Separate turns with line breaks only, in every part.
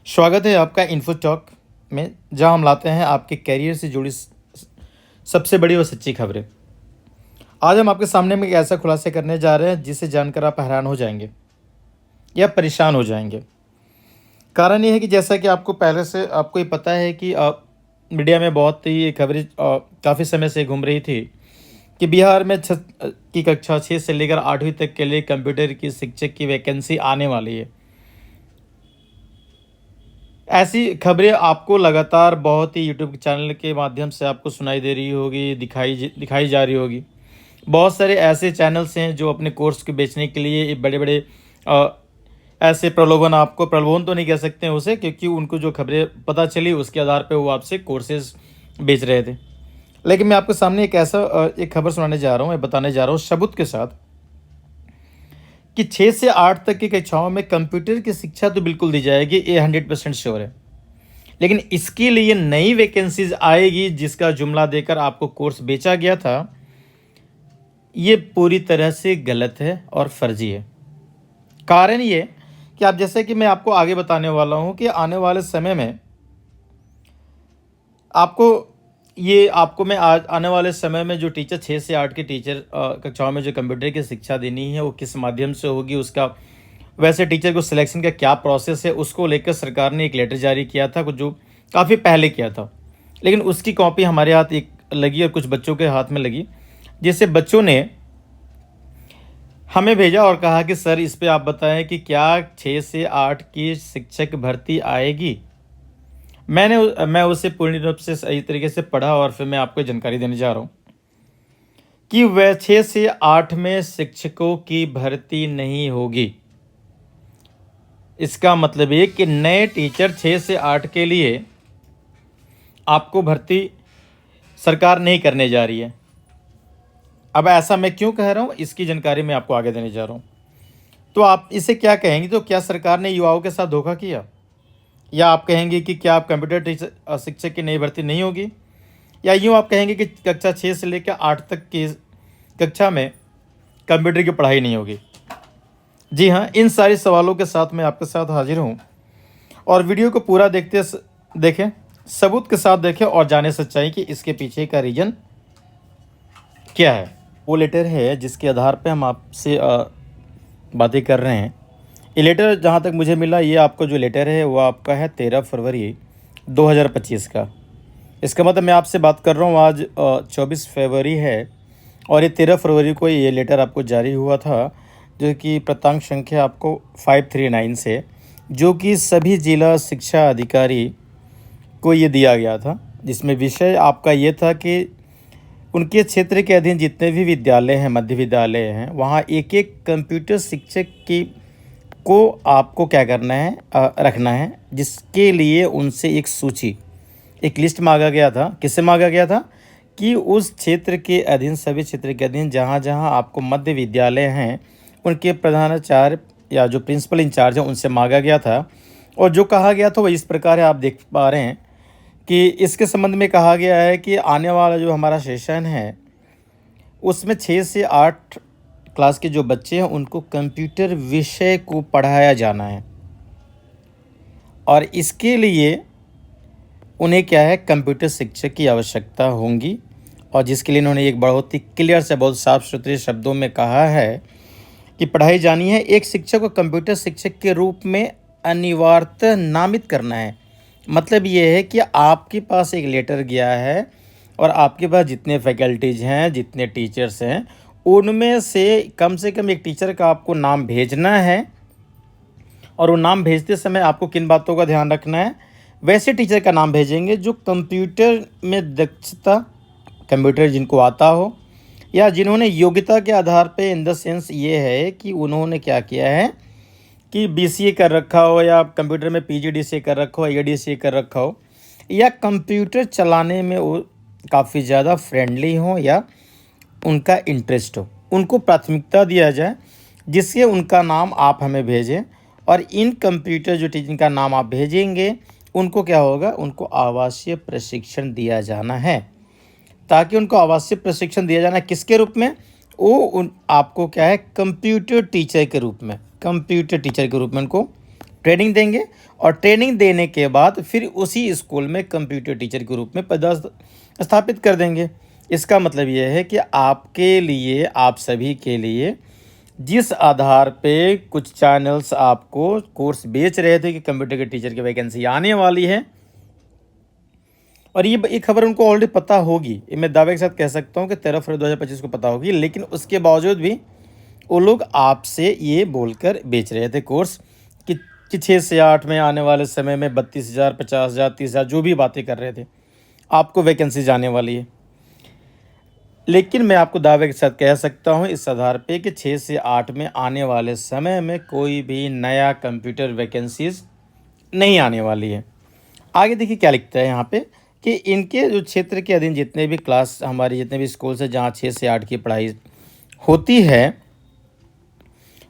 स्वागत है आपका इन्फो टॉक में, जहां हम लाते हैं आपके करियर से जुड़ी सबसे बड़ी और सच्ची खबरें। आज हम आपके सामने में एक ऐसा खुलासा करने जा रहे हैं जिसे जानकर आप हैरान हो जाएंगे या परेशान हो जाएंगे। कारण ये है कि जैसा कि आपको पहले से आपको ये पता है कि मीडिया में बहुत ही ये खबरें काफ़ी समय से घूम रही थी कि बिहार में की कक्षा 6 से लेकर 8वीं तक के लिए कंप्यूटर की शिक्षक की वैकेंसी आने वाली है। ऐसी खबरें आपको लगातार बहुत ही यूट्यूब चैनल के माध्यम से आपको सुनाई दे रही होगी, दिखाई जा रही होगी। बहुत सारे ऐसे चैनल्स हैं जो अपने कोर्स को बेचने के लिए बड़े बड़े ऐसे प्रलोभन तो नहीं कह सकते हैं उसे, क्योंकि उनको जो खबरें पता चली उसके आधार पे वो आपसे कोर्सेज बेच रहे थे। लेकिन मैं आपके सामने एक खबर सुनाने जा रहा हूँ, बताने जा रहा हूँ सबूत के साथ कि 6 से 8 तक की कक्षाओं में कंप्यूटर की शिक्षा तो बिल्कुल दी जाएगी, ये 100% श्योर है। लेकिन इसके लिए नई वैकेंसीज आएगी जिसका जुमला देकर आपको कोर्स बेचा गया था, ये पूरी तरह से गलत है और फर्जी है। कारण ये कि आप जैसे कि मैं आपको आगे बताने वाला हूं कि आने वाले समय में आपको मैं आज आने वाले समय में जो टीचर 6 से 8 के टीचर कक्षाओं में जो कंप्यूटर की शिक्षा देनी है वो किस माध्यम से होगी, उसका वैसे टीचर को सिलेक्शन का क्या प्रोसेस है, उसको लेकर सरकार ने एक लेटर जारी किया था, जो काफ़ी पहले किया था। लेकिन उसकी कॉपी हमारे हाथ एक लगी और कुछ बच्चों के हाथ में लगी, जिससे बच्चों ने हमें भेजा और कहा कि सर इस पे आप बताएं कि क्या 6 से 8 की शिक्षक भर्ती आएगी। मैं उसे पूर्ण रूप से सही तरीके से पढ़ा और फिर मैं आपको जानकारी देने जा रहा हूँ कि वह 6 से 8 में शिक्षकों की भर्ती नहीं होगी। इसका मतलब ये कि नए टीचर 6 से 8 के लिए आपको भर्ती सरकार नहीं करने जा रही है। अब ऐसा मैं क्यों कह रहा हूँ, इसकी जानकारी मैं आपको आगे देने जा रहा हूँ। तो आप इसे क्या कहेंगे, तो क्या सरकार ने युवाओं के साथ धोखा किया, या आप कहेंगे कि क्या आप कंप्यूटर टीचर शिक्षक की नई भर्ती नहीं होगी, या यूँ आप कहेंगे कि कक्षा 6 से लेकर 8 तक की कक्षा में कंप्यूटर की पढ़ाई नहीं होगी। जी हाँ, इन सारे सवालों के साथ मैं आपके साथ हाजिर हूँ, और वीडियो को पूरा देखें, सबूत के साथ देखें और जाने सच्चाई कि इसके पीछे का रीज़न क्या है। वो लेटर है जिसके आधार पे हम आपसे बातें कर रहे हैं। ये लेटर जहाँ तक मुझे मिला, ये आपका जो लेटर है वो आपका है 13 फरवरी 2025 का। इसका मतलब मैं आपसे बात कर रहा हूँ, आज 24 फरवरी है और ये 13 फरवरी को ये लेटर आपको जारी हुआ था, जो कि प्राप्तांक संख्या आपको 539 से, जो कि सभी जिला शिक्षा अधिकारी को ये दिया गया था, जिसमें विषय आपका ये था कि उनके क्षेत्र के अधीन जितने भी विद्यालय हैं, मध्य विद्यालय हैं, वहाँ एक एक कंप्यूटर शिक्षक को आपको क्या करना है, रखना है, जिसके लिए उनसे एक लिस्ट मांगा गया था। किससे मांगा गया था कि उस क्षेत्र के अधीन, सभी क्षेत्र के अधीन जहाँ जहाँ आपको मध्य विद्यालय हैं, उनके प्रधानाचार्य या जो प्रिंसिपल इंचार्ज हैं उनसे मांगा गया था। और जो कहा गया था वो इस प्रकार है, आप देख पा रहे हैं कि इसके संबंध में कहा गया है कि आने वाला जो हमारा सेशन है उसमें 6 से 8 क्लास के जो बच्चे हैं उनको कंप्यूटर विषय को पढ़ाया जाना है, और इसके लिए उन्हें क्या है, कंप्यूटर शिक्षक की आवश्यकता होगी। और जिसके लिए इन्होंने एक बहुत ही क्लियर से, बहुत साफ सुथरे शब्दों में कहा है कि पढ़ाई जानी है। एक शिक्षक को कंप्यूटर शिक्षक के रूप में अनिवार्यतः नामित करना है। मतलब ये है कि आपके पास एक लेटर गया है और आपके पास जितने फैकल्टीज हैं, जितने टीचर्स हैं, उनमें से कम एक टीचर का आपको नाम भेजना है। और वो नाम भेजते समय आपको किन बातों का ध्यान रखना है, वैसे टीचर का नाम भेजेंगे जो कंप्यूटर में दक्षता, कंप्यूटर जिनको आता हो, या जिन्होंने योग्यता के आधार पे, इन द सेंस ये है कि उन्होंने क्या किया है कि BCA कर रखा हो, या कंप्यूटर में PGDCA कर रखा हो, ADCA कर रखा हो, या कंप्यूटर चलाने में वो काफ़ी ज़्यादा फ्रेंडली हो या उनका इंटरेस्ट हो, उनको प्राथमिकता दिया जाए, जिससे उनका नाम आप हमें भेजें। और इन कंप्यूटर जो टीचर का नाम आप भेजेंगे उनको क्या होगा, उनको आवासीय प्रशिक्षण दिया जाना है। ताकि उनको आवासीय प्रशिक्षण दिया जाना है किसके रूप में, आपको क्या है, कंप्यूटर टीचर के रूप में उनको ट्रेनिंग देंगे और ट्रेनिंग देने के बाद फिर उसी स्कूल में कंप्यूटर टीचर के रूप में पद स्थापित कर देंगे। इसका मतलब ये है कि आपके लिए, आप सभी के लिए, जिस आधार पे कुछ चैनल्स आपको कोर्स बेच रहे थे कि कंप्यूटर के टीचर की वैकेंसी आने वाली है, और ये खबर उनको ऑलरेडी पता होगी, ये मैं दावे के साथ कह सकता हूँ कि 13 फरवरी 2025 को पता होगी, लेकिन उसके बावजूद भी वो लोग आपसे ये बोलकर बेच रहे थे कोर्स कि 6 से 8 में आने वाले समय में 32,000, 50,000, 30,000 जो भी बातें कर रहे थे, आपको वैकेंसी जाने वाली है। लेकिन मैं आपको दावे के साथ कह सकता हूँ इस आधार पे कि 6 से 8 में आने वाले समय में कोई भी नया कंप्यूटर वैकेंसीज नहीं आने वाली है। आगे देखिए क्या लिखता है यहाँ पे कि इनके जो क्षेत्र के अधीन जितने भी क्लास, हमारे जितने भी स्कूल्स हैं जहाँ 6 से 8 की पढ़ाई होती है,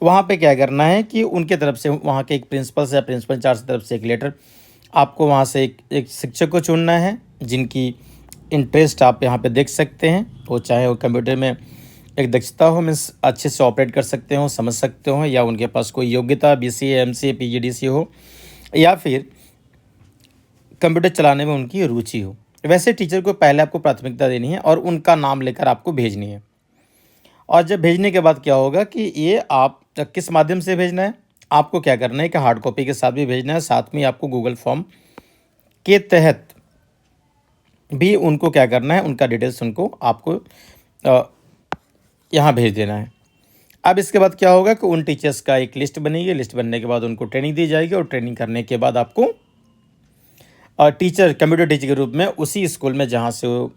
वहाँ पे क्या करना है कि उनके तरफ से, वहाँ के एक प्रिंसिपल से या प्रिंसिपल इंचार्ज की तरफ से एक लेटर, आपको वहाँ से एक शिक्षक को चुनना है जिनकी इंटरेस्ट आप यहाँ पे देख सकते हैं। वो चाहे वो कंप्यूटर में एक दक्षता हो, मीन्स अच्छे से ऑपरेट कर सकते हो, समझ सकते हो, या उनके पास कोई योग्यता BCA, MCA, PGDC हो, या फिर कंप्यूटर चलाने में उनकी रुचि हो। वैसे टीचर को पहले आपको प्राथमिकता देनी है और उनका नाम लेकर आपको भेजनी है। और जब भेजने के बाद क्या होगा कि ये आप किस माध्यम से भेजना है, आपको क्या करना है कि हार्ड कॉपी के साथ भी भेजना है, साथ में आपको गूगल फॉर्म के तहत भी उनको क्या करना है, उनका डिटेल्स उनको आपको यहाँ भेज देना है। अब इसके बाद क्या होगा कि उन टीचर्स का एक लिस्ट बनेगी, लिस्ट बनने के बाद उनको ट्रेनिंग दी जाएगी और ट्रेनिंग करने के बाद आपको टीचर, कंप्यूटर टीचर के रूप में उसी स्कूल में जहाँ से वो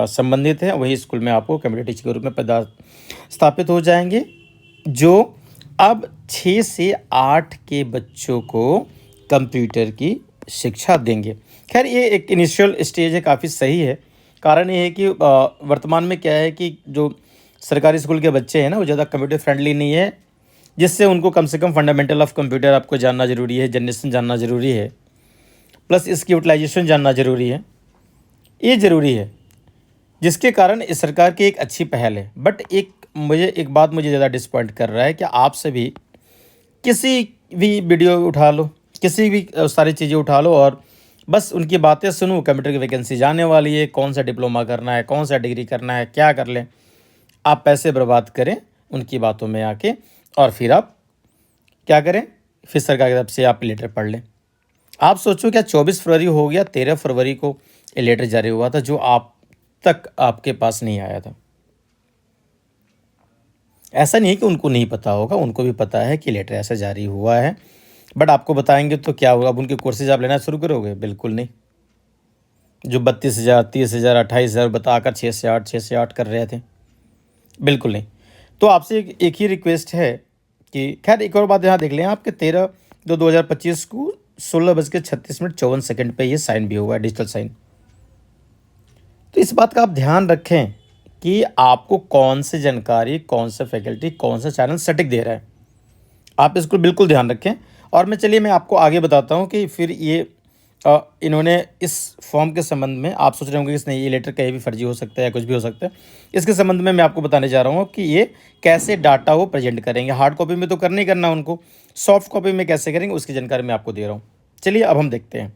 संबंधित है, वही स्कूल में आपको कंप्यूटर टीचर के रूप में स्थापित हो जाएंगे, जो अब 6 से 8 के बच्चों को कंप्यूटर की शिक्षा देंगे। खैर ये एक इनिशियल स्टेज है, काफ़ी सही है। कारण ये है कि वर्तमान में क्या है कि जो सरकारी स्कूल के बच्चे हैं ना, वो ज़्यादा कंप्यूटर फ्रेंडली नहीं है, जिससे उनको कम से कम फंडामेंटल ऑफ कंप्यूटर आपको जानना ज़रूरी है, जनरेशन जानना ज़रूरी है, प्लस इसकी यूटिलाइजेशन जानना ज़रूरी है। ये ज़रूरी है, जिसके कारण इस सरकार की एक अच्छी पहल है। बट एक बात मुझे ज़्यादा डिसपॉइंट कर रहा है कि आप सभी किसी भी वीडियो उठा लो, किसी भी सारी चीज़ें उठा लो और बस उनकी बातें सुनो, कंप्यूटर की वैकेंसी जाने वाली है, कौन सा डिप्लोमा करना है, कौन सा डिग्री करना है, क्या कर लें। आप पैसे बर्बाद करें उनकी बातों में आके, और फिर आप क्या करें, फिर सरकार की तरफ से आप लेटर पढ़ लें। आप सोचो क्या 24 फरवरी हो गया, 13 फरवरी को ये लेटर जारी हुआ था जो आप तक आपके पास नहीं आया था। ऐसा नहीं है कि उनको नहीं पता होगा, उनको भी पता है कि लेटर ऐसा जारी हुआ है, बट आपको बताएंगे तो क्या होगा, अब उनके कोर्सेज आप लेना शुरू करोगे? बिल्कुल नहीं। जो 32,000, 30,000, 28,000 बताकर 6 से 8 कर रहे थे, बिल्कुल नहीं। तो आपसे एक ही रिक्वेस्ट है कि, खैर एक और बात यहाँ देख लें आपके 13/2/2025 को 16:36 पे ये साइन भी हुआ है, डिजिटल साइन। तो इस बात का आप ध्यान रखें कि आपको कौन सी जानकारी, कौन सा फैकल्टी, कौन सा चैनल सटीक दे रहा है, आप इसको बिल्कुल ध्यान रखें। और मैं आपको आगे बताता हूँ कि फिर ये इन्होंने इस फॉर्म के संबंध में, आप सोच रहे होंगे कि इसने ये लेटर कहीं भी फर्जी हो सकता है या कुछ भी हो सकता है, इसके संबंध में मैं आपको बताने जा रहा हूँ कि ये कैसे डाटा वो प्रेजेंट करेंगे। हार्ड कॉपी में तो करना ही करना उनको, सॉफ्ट कॉपी में कैसे करेंगे उसकी जानकारी मैं आपको दे रहा हूँ। चलिए अब हम देखते हैं।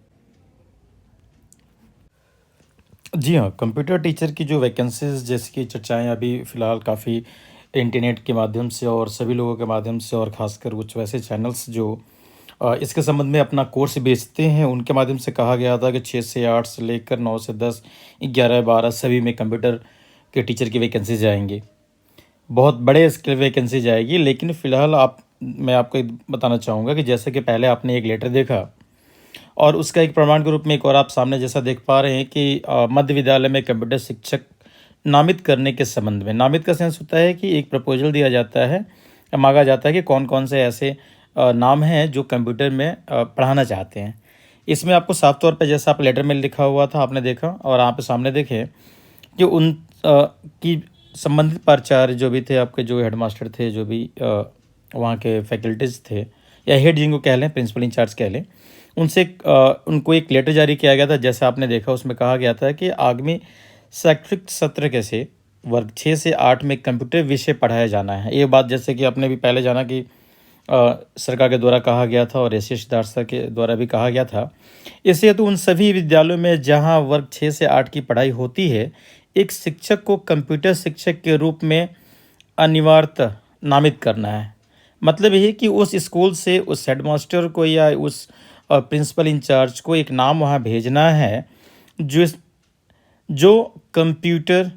जी हाँ, कंप्यूटर टीचर की जो वैकेंसीज जैसी कि चर्चाएँ अभी फ़िलहाल काफ़ी इंटरनेट के माध्यम से और सभी लोगों के माध्यम से, और ख़ासकर कुछ वैसे चैनल्स जो इसके संबंध में अपना कोर्स बेचते हैं, उनके माध्यम से कहा गया था कि 6 से 8 से लेकर 9 से 10, 11, 12 सभी में कंप्यूटर के टीचर की वैकेंसी जाएंगी। बहुत बड़े स्केल वैकेंसी जाएगी। लेकिन फ़िलहाल मैं आपको बताना चाहूँगा कि जैसे कि पहले आपने एक लेटर देखा और उसका एक प्रमाण के रूप में एक और आप सामने जैसा देख पा रहे हैं कि मध्य विद्यालय में कंप्यूटर शिक्षक नामित करने के संबंध में, नामित का सेंस होता है कि एक प्रपोजल दिया जाता है, मांगा जाता है कि कौन कौन से ऐसे नाम हैं जो कंप्यूटर में पढ़ाना चाहते हैं। इसमें आपको साफ तौर पे, जैसा आप लेटर में लिखा हुआ था आपने देखा, और आप सामने देखें कि उन की संबंधित प्राचार्य जो भी थे, आपके जो हेडमास्टर थे, जो भी वहाँ के फैकल्टीज़ थे, या हेड जिनको कह लें, प्रिंसिपल इंचार्ज कह लें, उनसे उनको एक लेटर जारी किया गया था। जैसे आपने देखा उसमें कहा गया था कि आगामी शैक्षिक सत्र के से वर्ग 6 से 8 में कंप्यूटर विषय पढ़ाया जाना है। ये बात जैसे कि आपने भी पहले जाना कि सरकार के द्वारा कहा गया था और एस दारसा के द्वारा भी कहा गया था। इससे तो उन सभी विद्यालयों में जहां वर्ग 6 से 8 की पढ़ाई होती है, एक शिक्षक को कंप्यूटर शिक्षक के रूप में अनिवार्यतः नामित करना है। मतलब ये है कि उस स्कूल से उस हेडमास्टर को या उस प्रिंसिपल इंचार्ज को एक नाम वहाँ भेजना है जो कंप्यूटर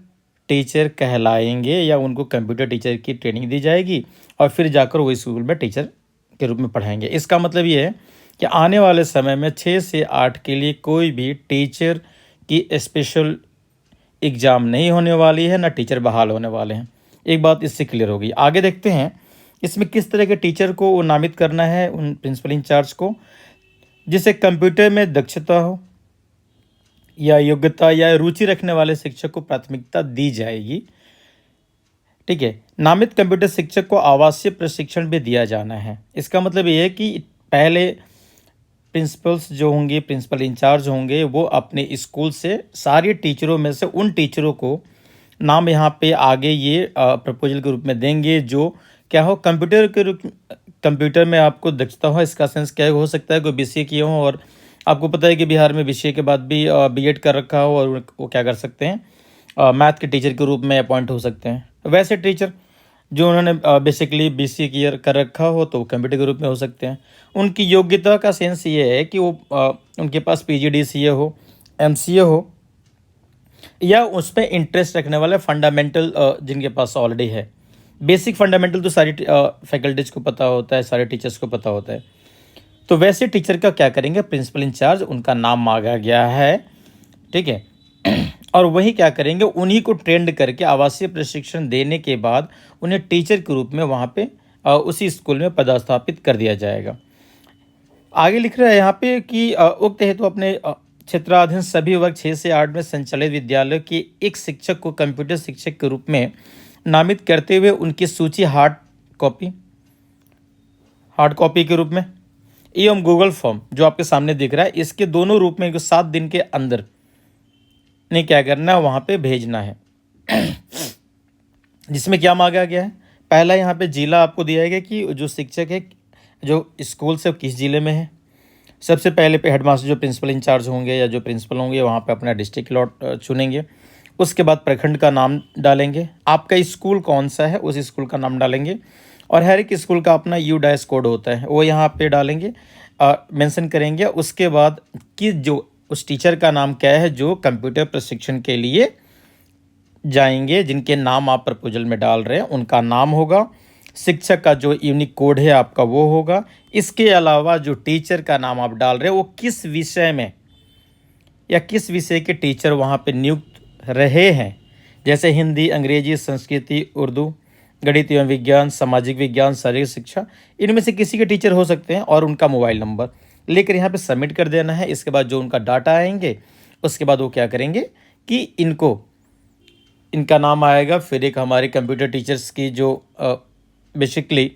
टीचर कहलाएंगे, या उनको कंप्यूटर टीचर की ट्रेनिंग दी जाएगी और फिर जाकर वो स्कूल में टीचर के रूप में पढ़ाएंगे। इसका मतलब ये है कि आने वाले समय में 6 से 8 के लिए कोई भी टीचर की स्पेशल एग्ज़ाम नहीं होने वाली है, ना टीचर बहाल होने वाले हैं। एक बात इससे क्लियर होगी। आगे देखते हैं इसमें किस तरह के टीचर को वो नामित करना है, उन प्रिंसिपल इंचार्ज को, जिसे कंप्यूटर में दक्षता हो या योग्यता या रुचि रखने वाले शिक्षक को प्राथमिकता दी जाएगी। ठीक है। नामित कंप्यूटर शिक्षक को आवासीय प्रशिक्षण भी दिया जाना है। इसका मतलब ये है कि पहले प्रिंसिपल्स जो होंगे, प्रिंसिपल इंचार्ज होंगे, वो अपने स्कूल से सारे टीचरों में से उन टीचरों को नाम यहाँ पे आगे ये प्रपोजल के रूप में देंगे जो क्या हो, कंप्यूटर में आपको दक्षता हो। इसका सेंस क्या हो सकता है, कोई बीसीए किए हो और आपको पता है कि बिहार में बीसीए के बाद भी बीएड कर रखा हो, और वो क्या कर सकते हैं, मैथ के टीचर के रूप में अपॉइंट हो सकते हैं। वैसे टीचर जो उन्होंने बेसिकली बीसीए किया कर रखा हो तो कंप्यूटर के रूप में हो सकते हैं। उनकी योग्यता का सेंस ये है कि वो उनके पास पीजीडीसीए हो, एमसीए हो, या उस पर इंटरेस्ट रखने वाले फंडामेंटल जिनके पास ऑलरेडी है। बेसिक फंडामेंटल तो सारी फैकल्टीज को पता होता है, सारे टीचर्स को पता होता है। तो वैसे टीचर का क्या करेंगे, प्रिंसिपल इंचार्ज, उनका नाम मांगा गया है। ठीक है। और वही क्या करेंगे, उन्हीं को ट्रेंड करके आवासीय प्रशिक्षण देने के बाद उन्हें टीचर के रूप में वहाँ पे उसी स्कूल में पदस्थापित कर दिया जाएगा। आगे लिख रहा है यहाँ पे कि उक्त हेतु अपने क्षेत्राधीन सभी वर्ग 6 से 8 में संचालित विद्यालय के एक शिक्षक को कंप्यूटर शिक्षक के रूप में नामित करते हुए उनकी सूची हार्ड कॉपी के रूप में एवं गूगल फॉर्म जो आपके सामने दिख रहा है, इसके दोनों रूप में 7 दिन के अंदर ने क्या करना है, वहाँ पे भेजना है। जिसमें क्या मांगा गया है, पहला यहाँ पे जिला आपको दिया गया कि जो शिक्षक है जो स्कूल से किस जिले में है। सबसे पहले पे हेडमास्टर जो प्रिंसिपल इंचार्ज होंगे या जो प्रिंसिपल होंगे वहाँ पे अपना डिस्ट्रिक्ट लॉट चुनेंगे। उसके बाद प्रखंड का नाम डालेंगे, आपका स्कूल कौन सा है उस स्कूल का नाम डालेंगे, और हर एक स्कूल का अपना UDAS कोड होता है वो यहाँ पे डालेंगे, मेंशन करेंगे। उसके बाद कि जो उस टीचर का नाम क्या है जो कंप्यूटर प्रशिक्षण के लिए जाएंगे, जिनके नाम आप प्रपोजल में डाल रहे हैं उनका नाम होगा, शिक्षक का जो यूनिक कोड है आपका वो होगा। इसके अलावा जो टीचर का नाम आप डाल रहे हैं वो किस विषय में या किस विषय के टीचर वहाँ पे नियुक्त रहे हैं, जैसे हिंदी, अंग्रेजी, संस्कृति, उर्दू, गणित एवं विज्ञान, सामाजिक विज्ञान, शारीरिक शिक्षा, इनमें से किसी के टीचर हो सकते हैं, और उनका मोबाइल नंबर लेकर यहाँ पे सबमिट कर देना है। इसके बाद जो उनका डाटा आएंगे उसके बाद वो क्या करेंगे कि इनका नाम आएगा, फिर एक हमारे कंप्यूटर टीचर्स की जो बेसिकली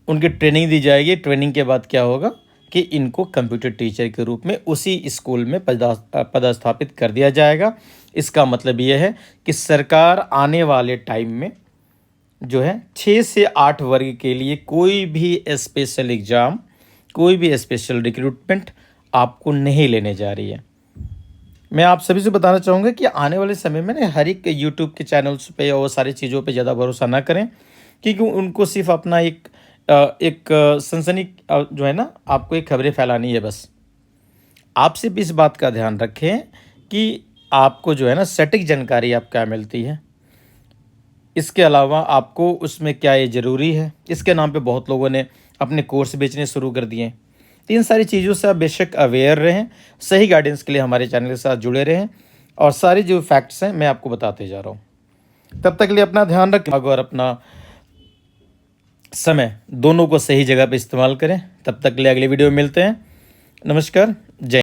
उनकी ट्रेनिंग दी जाएगी। ट्रेनिंग के बाद क्या होगा कि इनको कंप्यूटर टीचर के रूप में उसी स्कूल में पदस्थापित कर दिया जाएगा। इसका मतलब ये है कि सरकार आने वाले टाइम में जो है 6 से 8 वर्ग के लिए कोई भी स्पेशल एग्ज़ाम, कोई भी स्पेशल रिक्रूटमेंट आपको नहीं लेने जा रही है। मैं आप सभी से बताना चाहूँगा कि आने वाले समय में ना हर एक यूट्यूब के चैनल्स पे और सारी चीज़ों पे ज़्यादा भरोसा ना करें, क्योंकि उनको सिर्फ अपना एक सनसनी जो है ना, आपको एक खबरें फैलानी है बस। आप सिर्फ इस बात का ध्यान रखें कि आपको जो है ना सटीक जानकारी आप क्या मिलती है। इसके अलावा आपको उसमें क्या ये ज़रूरी है, इसके नाम पे बहुत लोगों ने अपने कोर्स बेचने शुरू कर दिए। तो इन सारी चीज़ों से आप बेशक अवेयर रहें, सही गाइडेंस के लिए हमारे चैनल के साथ जुड़े रहें, और सारी जो फैक्ट्स हैं मैं आपको बताते जा रहा हूँ। तब तक के लिए अपना ध्यान रखें और अपना समय दोनों को सही जगह पे इस्तेमाल करें। तब तक के लिए अगले वीडियो में मिलते हैं। नमस्कार, जय।